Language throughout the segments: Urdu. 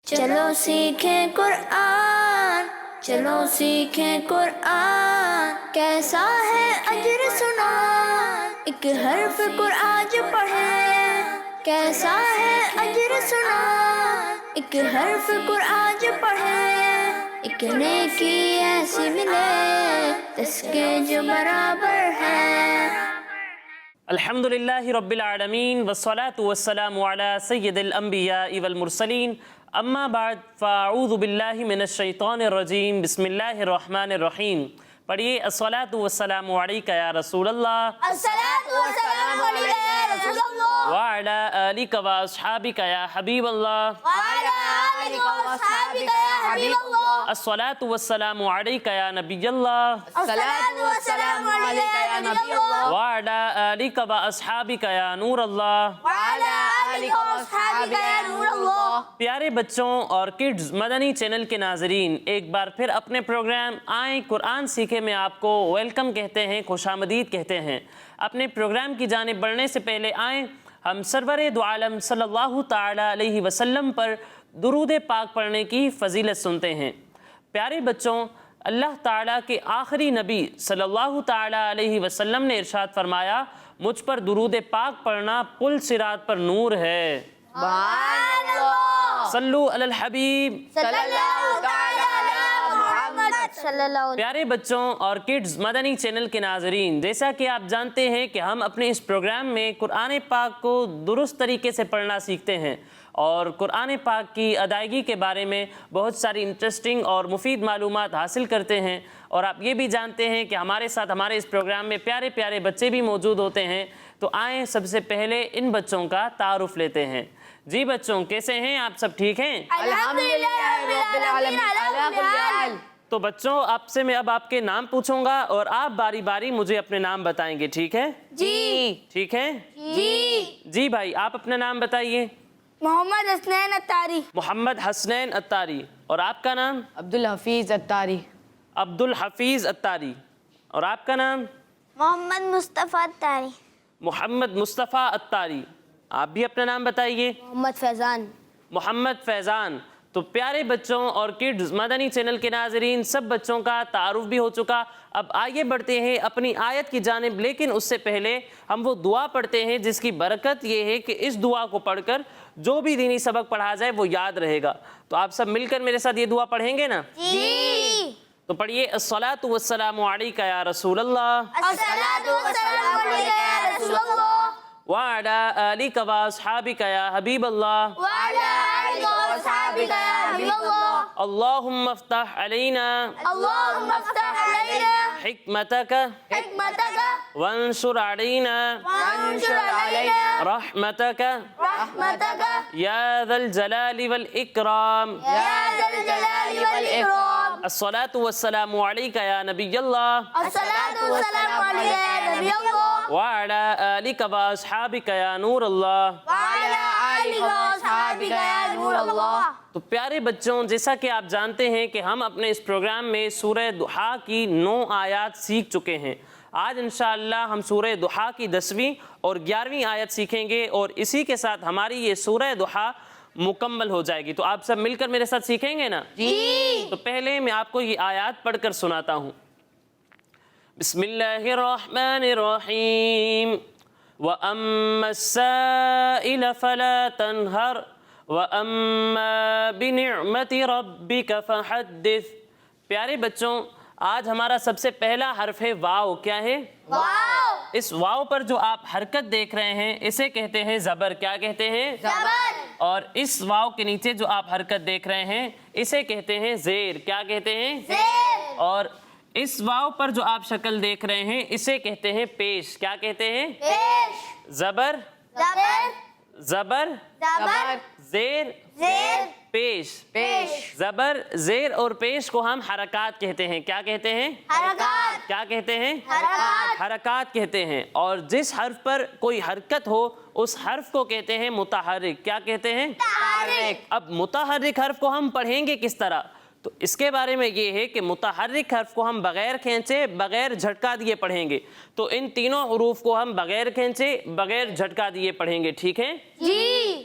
چلو سیکھیں قرآن، چلو سیکھیں قرآن، کیسا ہے اجر سنا، ایک حرف قرآن جو پڑھیں، کیسا ہے اجر سنا، ایک حرف قرآن جو پڑھیں، ایک نیکی ایسی ملے اس کے جو برابر ہے۔ الحمدللہ رب العالمین والصلاة والسلام علی سید الانبیاء والمرسلین، اما بعد فاعوذ باللہ من الشیطان الرجیم، بسم اللہ الرحمن الرحیم۔ پڑھیے الصلاة والسلام علیکہ یا رسول اللہ، الصلاة والسلام علیکہ یا رسول اللہ، وعلی آلک و اصحابک یا حبیب اللہ، وعلی آلک و اصحابک یا حبیب اللہ، الصلاة والسلام علیکہ یا نبی اللہ، الصلاة والسلام علیکہ یا نبی اللہ، وعلی آلک و اصحابک یا نور اللہ۔ وعلی آلک و اصحابک یا نور اللہ۔ پیارے بچوں اور کڈز مدنی چینل کے ناظرین، ایک بار پھر اپنے پروگرام آئیں قرآن سیکھیں میں آپ کو ویلکم کہتے ہیں، خوش آمدید کہتے ہیں۔ اپنے پروگرام کی جانب بڑھنے سے پہلے آئیں ہم سرور دو عالم صلی اللہ تعالی علیہ وسلم پر درود پاک پڑھنے کی فضیلت سنتے ہیں۔ پیارے بچوں، اللہ تعالیٰ کے آخری نبی صلی اللہ تعالی علیہ وسلم نے ارشاد فرمایا، مجھ پر درود پاک پڑھنا پل صراط پر نور ہے۔ سبحان اللہ، صلو علی الحبیب۔ صلی اللہ تعالی علی محمد صلی اللہ علیہ۔ پیارے بچوں اور کڈز مدنی چینل کے ناظرین، جیسا کہ آپ جانتے ہیں کہ ہم اپنے اس پروگرام میں قرآن پاک کو درست طریقے سے پڑھنا سیکھتے ہیں اور قرآن پاک کی ادائیگی کے بارے میں بہت ساری انٹرسٹنگ اور مفید معلومات حاصل کرتے ہیں، اور آپ یہ بھی جانتے ہیں کہ ہمارے ساتھ ہمارے اس پروگرام میں پیارے پیارے بچے بھی موجود ہوتے ہیں۔ تو آئیں سب سے پہلے ان بچوں کا تعارف لیتے ہیں۔ جی بچوں، کیسے ہیں آپ؟ سب ٹھیک ہیں؟ الحمدللہ رب العالمین علی کل حال۔ تو بچوں، آپ سے میں اب آپ کے نام پوچھوں گا اور آپ باری باری مجھے اپنے نام بتائیں گے، ٹھیک ہے؟ جی ٹھیک ہے؟ جی۔ جی بھائی، آپ اپنا نام بتائیے۔ محمد حسنین اتاری۔ محمد حسنین اتاری۔ اور آپ کا نام؟ عبدالحفیظ اتاری۔ عبدالحفیظ اتاری۔ اور آپ کا نام؟ محمد مصطفیٰ اتاری۔ محمد مصطفیٰ اتاری۔ آپ بھی اپنا نام بتائیے۔ محمد فیضان۔ محمد فیضان۔ تو پیارے بچوں اور کڈز مدنی چینل کے ناظرین، سب بچوں کا تعارف بھی ہو چکا۔ اب آئیے بڑھتے ہیں اپنی آیت کی جانب، لیکن اس سے پہلے ہم وہ دعا پڑھتے ہیں جس کی برکت یہ ہے کہ اس دعا کو پڑھ کر جو بھی دینی سبق پڑھا جائے وہ یاد رہے گا۔ تو آپ سب مل کر میرے ساتھ یہ دعا پڑھیں گے نا؟ جی۔ تو پڑھیے الصلاۃ والسلام علیکہ یا رسول اللہ، الصلاۃ والسلام علیکہ یا رسول اللہ، وعلی آلک و اصحابک یا حبیب اللہ، وعلی آلک و اصحابک یا حبیب اللہ، اللہم افتح علینا اللہم افتح علینا حکمتک حکمتک وانشر علینا وانشر علینا رحمتک رحمتک یا ذا الجلال والاکرام۔ یا ذا الجلال والاکرام۔ الصلاۃ والسلام علیکہ یا نبی اللہ، الصلاۃ والسلام علیکہ یا نبی اللہ، وعلی آلک و اصحابک یا نور اللہ۔ وعلی آلک و اصحابک یا نور اللہ۔ تو پیارے بچوں، جیسا کہ آپ جانتے ہیں کہ ہم اپنے اس پروگرام میں سورہ ضحیٰ کی 9 آیات سیکھ چکے ہیں۔ آج انشاءاللہ ہم سورہ ضحیٰ کی 10ویں اور 11ویں آیت سیکھیں گے، اور اسی کے ساتھ ہماری یہ سورہ ضحیٰ مکمل ہو جائے گی۔ تو آپ سب مل کر میرے ساتھ سیکھیں گے نا؟ جی۔ تو پہلے میں آپ کو یہ آیات پڑھ کر سناتا ہوں۔ بسم اللہ الرحمن الرحیم، وَأَمَّا السَّائِلَ فَلَا تَنْهَرْ وَأَمَّا بِنِعْمَةِ رَبِّكَ فَحَدِّثْ۔ پیارے بچوں، آج ہمارا سب سے پہلا حرف ہے واو۔ کیا ہے؟ واو۔ اس واو پر جو آپ حرکت دیکھ رہے ہیں اسے کہتے ہیں زبر۔ کیا کہتے ہیں؟ زبر۔ اور اس واو کے نیچے جو آپ حرکت دیکھ رہے ہیں اسے کہتے ہیں زیر۔ کیا کہتے ہیں؟ زیر۔ اور اس واو پر جو آپ شکل دیکھ رہے ہیں اسے کہتے ہیں پیش۔ کیا کہتے ہیں؟ پیش۔ زبر، زبر، زبر، زبر، زیر، زیر، پیش۔ پیش۔ زبر، زیر اور پیش کو ہم حرکات کہتے ہیں۔ کیا کہتے ہیں؟ حرکات، کیا کہتے ہیں؟ حرکات، حرکات کہتے ہیں۔ اور جس حرف پر کوئی حرکت ہو اس حرف کو کہتے ہیں متحرک۔ کیا کہتے ہیں؟ تحرک۔ اب متحرک حرف کو ہم پڑھیں گے کس طرح؟ تو اس کے بارے میں یہ ہے کہ متحرک حرف کو ہم بغیر کھینچے، بغیر جھٹکا دیے پڑھیں گے۔ تو ان تینوں حروف کو ہم بغیر کھینچے، بغیر جھٹکا دیے پڑھیں گے، ٹھیک ہے؟ جی۔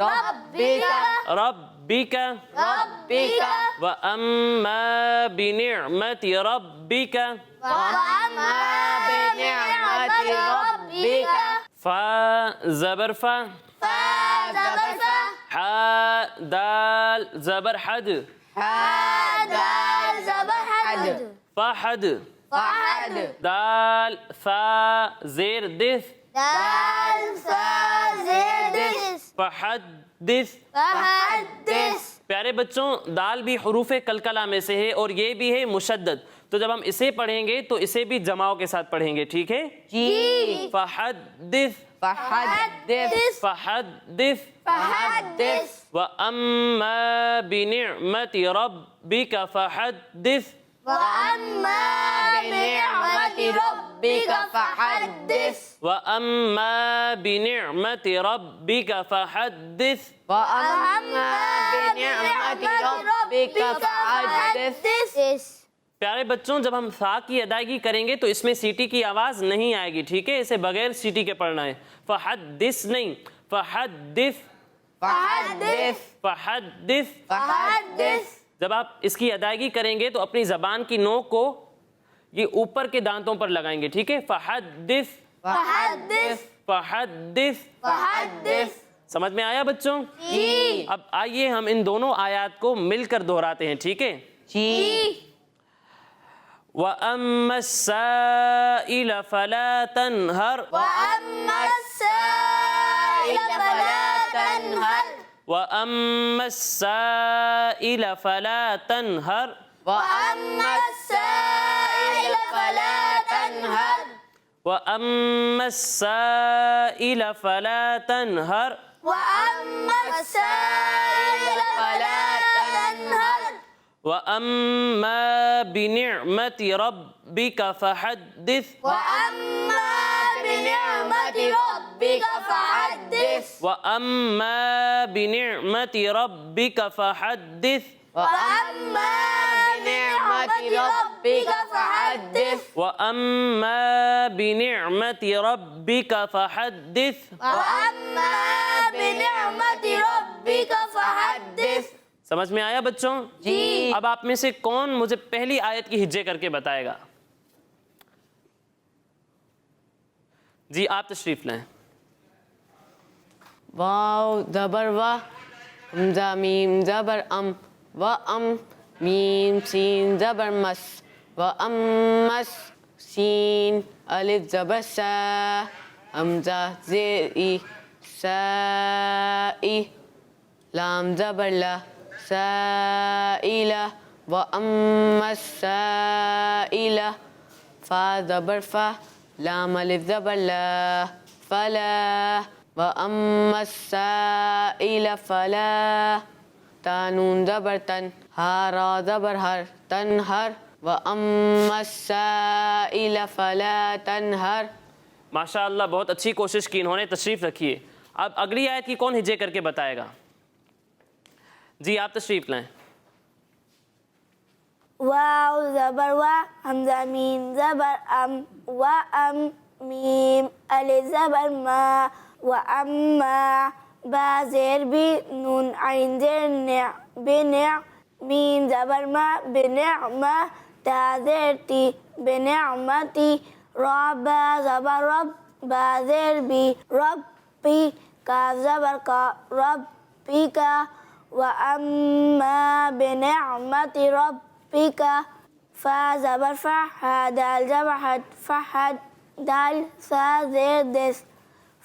ربك ربك ربك وأما بنعمة ربك وأما بنعمة ربك فا زبر فا زبر فا حا دال زبر حد دال زبر حد فحد فحد دال فا زیر دث دال فا زیر دس فحدث فحدث پیارے بچوں دال بھی حروف کلکلہ میں سے ہے اور یہ بھی ہے مشدد، تو جب ہم اسے پڑھیں گے تو اسے بھی جماؤ کے ساتھ پڑھیں گے، ٹھیک ہے؟ جی فحدث فحدث فحدث فحدث وَأَمَّا بِنِعْمَةِ رَبِّكَ فَحَدِّثْ وأما بنعمة ربك فحدث وَأَمَّا بِنِعْمَةِ رَبِّكَ فَحَدِّثْ وأما بنعمة ربك فحدث پیارے بچوں جب ہم فا کی ادائیگی کریں گے تو اس میں سیٹی کی آواز نہیں آئے گی، ٹھیک ہے؟ اسے بغیر سیٹی کے پڑھنا ہے، فحدث نہیں، فحدث فحدث فحدث فحدث جب آپ اس کی ادائیگی کریں گے تو اپنی زبان کی نوک کو یہ اوپر کے دانتوں پر لگائیں گے، ٹھیک ہے؟ فحدث فحدث فحدث فحدث سمجھ میں آیا بچوں؟ جی اب آئیے ہم ان دونوں آیات کو مل کر دہراتے ہیں، ٹھیک ہے؟ جی وَأَمَّا السَّائِلَ فَلَا تَنْهَرْ وأما السائل فلا تنهر وَأَمَّا السَّائِلَ فَلَا تَنْهَرْ وأما السائل فلا تنهر وَأَمَّا السَّائِلَ فَلَا تَنْهَرْ وأما السائل فلا تنهر وَأَمَّا بِنِعْمَةِ رَبِّكَ فَحَدِّثْ وأما بنعمة ربك فحدث وَأَمَّا بِنِعْمَةِ رَبِّكَ فَحَدِّثْ وأما بنعمة ربك فحدث وَأَمَّا بِنِعْمَةِ رَبِّكَ فَحَدِّثْ وأما بنعمة ربك فحدث سمجھ میں آیا بچوں؟ جی اب آپ میں سے کون مجھے پہلی آیت کی ہجے کر کے بتائے گا؟ جی آپ تشریف لائیں۔ واو زبر وا حمزہ میم زبر ام و ام میم سین زبر مس و امس سین الف زبر سا حمزہ زیر ای سا ای لام زبر لا سائلہ و امس سائلہ فا زبر فا لام الف زبر لا فلا وأما السائل فلا تا نون زبر تن ہا را زبر ہر تنہر وأما السائل فلا تنہر ماشاء اللہ بہت اچھی کوشش کی انہوں نے، تشریف رکھیے۔ اب اگلی آیت کی کون ہجے کر کے بتائے گا؟ جی آپ تشریف لائیں۔ واو زبر وا حمزہ میم زبر ام و ام میم الف زبر ما و اما با زیر بی نون عین زیر نع بنع میم زبر ما بنعمہ تا زیر تی بنعمتی را با زبر رب با زیر بی ربی کاف زبر کا ربی کا و اما بنعمت ربک فا زبر فا ہا دال زبر حد فحد دال سا زیر دس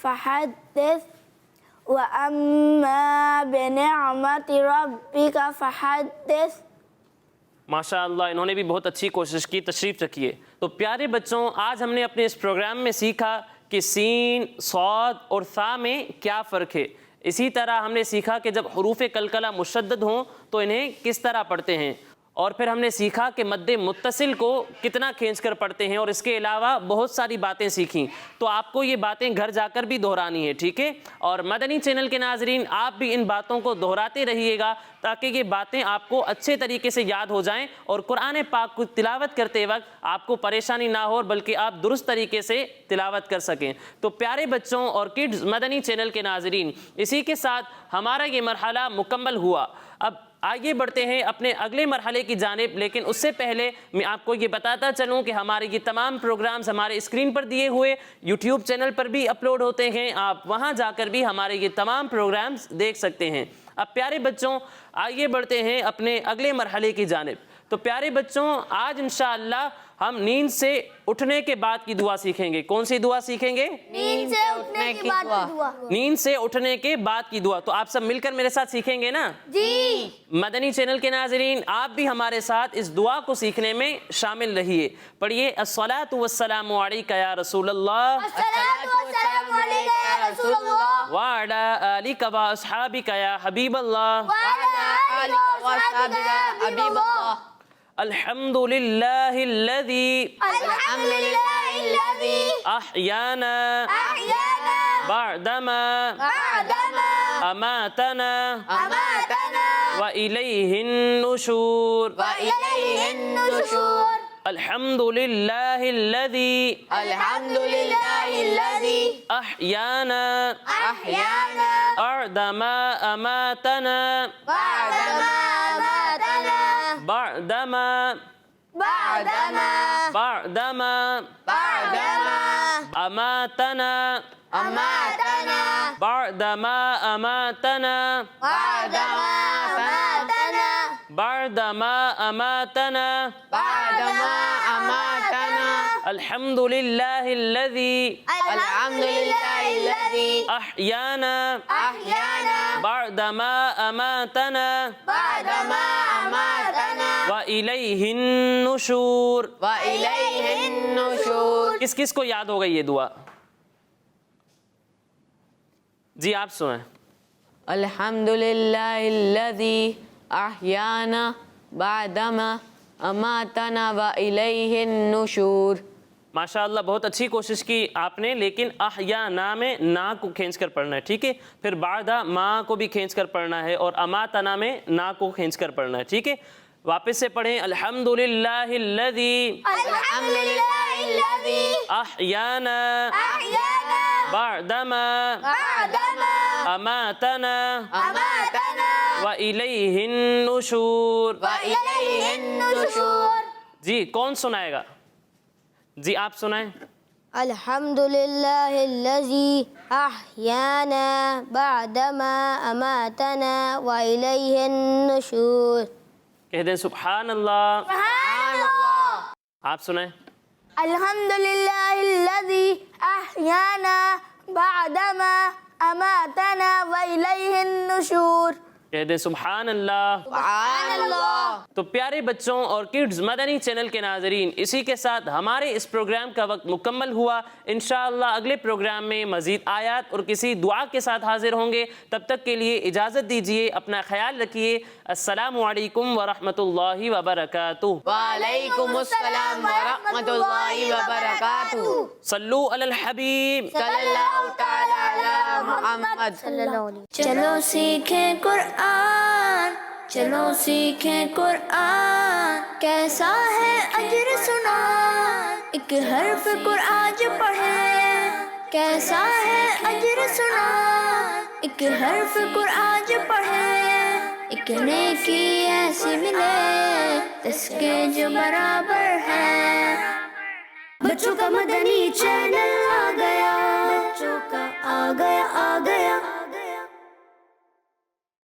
فحدث وَأَمَّا بِنِعْمَةِ رَبِّكَ فَحَدِّثْ۔ ماشاء اللہ انہوں نے بھی بہت اچھی کوشش کی، تشریف رکھیے۔ تو پیارے بچوں آج ہم نے اپنے اس پروگرام میں سیکھا کہ سین، صاد اور ثا میں کیا فرق ہے۔ اسی طرح ہم نے سیکھا کہ جب حروف کلکلہ مشدد ہوں تو انہیں کس طرح پڑھتے ہیں، اور پھر ہم نے سیکھا کہ مد متصل کو کتنا کھینچ کر پڑھتے ہیں، اور اس کے علاوہ بہت ساری باتیں سیکھیں. تو آپ کو یہ باتیں گھر جا کر بھی دہرانی ہے، ٹھیک ہے؟ اور مدنی چینل کے ناظرین آپ بھی ان باتوں کو دہراتے رہیے گا تاکہ یہ باتیں آپ کو اچھے طریقے سے یاد ہو جائیں اور قرآن پاک کو تلاوت کرتے وقت آپ کو پریشانی نہ ہو بلکہ آپ درست طریقے سے تلاوت کر سکیں. تو پیارے بچوں اور کڈز مدنی چینل کے ناظرین، اسی کے ساتھ ہمارا یہ مرحلہ مکمل ہوا. اب آگے بڑھتے ہیں اپنے اگلے مرحلے کی جانب، لیکن اس سے پہلے میں آپ کو یہ بتاتا چلوں کہ ہمارے یہ تمام پروگرامز ہمارے اسکرین پر دیے ہوئے یوٹیوب چینل پر بھی اپلوڈ ہوتے ہیں. آپ وہاں جا کر بھی ہمارے یہ تمام پروگرامز دیکھ سکتے ہیں. اب پیارے بچوں آگے بڑھتے ہیں اپنے اگلے مرحلے کی جانب. تو پیارے بچوں آج انشاءاللہ ہم نیند سے اٹھنے کے بعد کی دعا سیکھیں گے. کون سی دعا سیکھیں گے؟ نیند سے اٹھنے کے بعد کی دعا. نیند سے اٹھنے کے بعد کی دعا. تو آپ سب مل کر میرے ساتھ سیکھیں گے نا؟ جی. مدنی چینل کے ناظرین آپ بھی ہمارے ساتھ اس دعا کو سیکھنے میں شامل رہیے. پڑھیے الصلاۃ والسلام علیک یا رسول اللہ الصلاۃ والسلام علیک یا رسول اللہ وعلی آلک و اصحابک یا حبیب اللہ وعلی آلک واصحابک یا حبیب اللہ. الحمد للہ الذی الحمد للہ الذی احیانا احیانا بعدما بعدما اماتنا اماتنا وإلیہ النشور. وإلیہ النشور. الحمد للہ الذی الحمد للہ الذی احیانا احیانا بعدما اماتنا بعدما اماتنا بعدما بعدما بعدما بعدما اماتنا اماتنا بعدما اماتنا بعدما اماتنا بعدما اماتنا بعدما اماتنا الحمد للہ الذی الحمد للہ الذی احیانا احیانا بعدما اماتنا بعدما اماتنا وإلیہ النشور. وإلیہ النشور. کس کس کو یاد ہو گئی یہ دعا؟ جی آپ سنیں. الحمد للہ الذی احیانا بعدما اماتنا وإلیہ النشور. ماشاءاللہ بہت اچھی کوشش کی آپ نے، لیکن احیانا میں نا کو کھینچ کر پڑھنا ہے، ٹھیک ہے؟ پھر بعد ما کو بھی کھینچ کر پڑھنا ہے اور اماتنا میں نا کو کھینچ کر پڑھنا ہے، ٹھیک ہے؟ واپس سے پڑھیں. الحمد للہ الذی الحمد للہ الذی احیانا احیانا بعدما بعدما اماتنا اماتنا وإلیہ النشور. وإلیہ النشور. جی کون سنائے گا؟ جی آپ سنائیں. الحمد للہ الذی احیانا بعدما اماتنا وإلیہ النشور. کہہ دیں سبحان اللہ. سبحان اللہ. آپ سنائیں. الحمد للہ الذی احیانا بعدما اماتنا وإلیہ النشور. کہہ دیں سبحان اللہ. سبحان اللہ. تو پیارے بچوں اور کڈز مدنی چینل کے ناظرین اسی کے ساتھ ہمارے اس پروگرام کا وقت مکمل ہوا. انشاءاللہ اگلے پروگرام میں مزید آیات اور کسی دعا کے ساتھ حاضر ہوں گے. تب تک کے لیے اجازت دیجیے. اپنا خیال رکھیے. السلام علیکم ورحمۃ اللہ وبرکاتہ. وعلیکم السلام ورحمۃ اللہ وبرکاتہ. صلو علی الحبیب. صلی اللہ تعالی علی محمد. چلو سیکھیں قرآن، چلو سیکھیں قرآن، کیسا ہے اجر سنا، ایک حرف قرآن جو پڑھے. کیسا ہے اجر سنا، ایک حرف قرآن جو پڑھے. ایک نیکی ایسی ملے جس کے جو برابر ہے. بچوں کا مدنی چینل آ گیا، بچوں کا آ گیا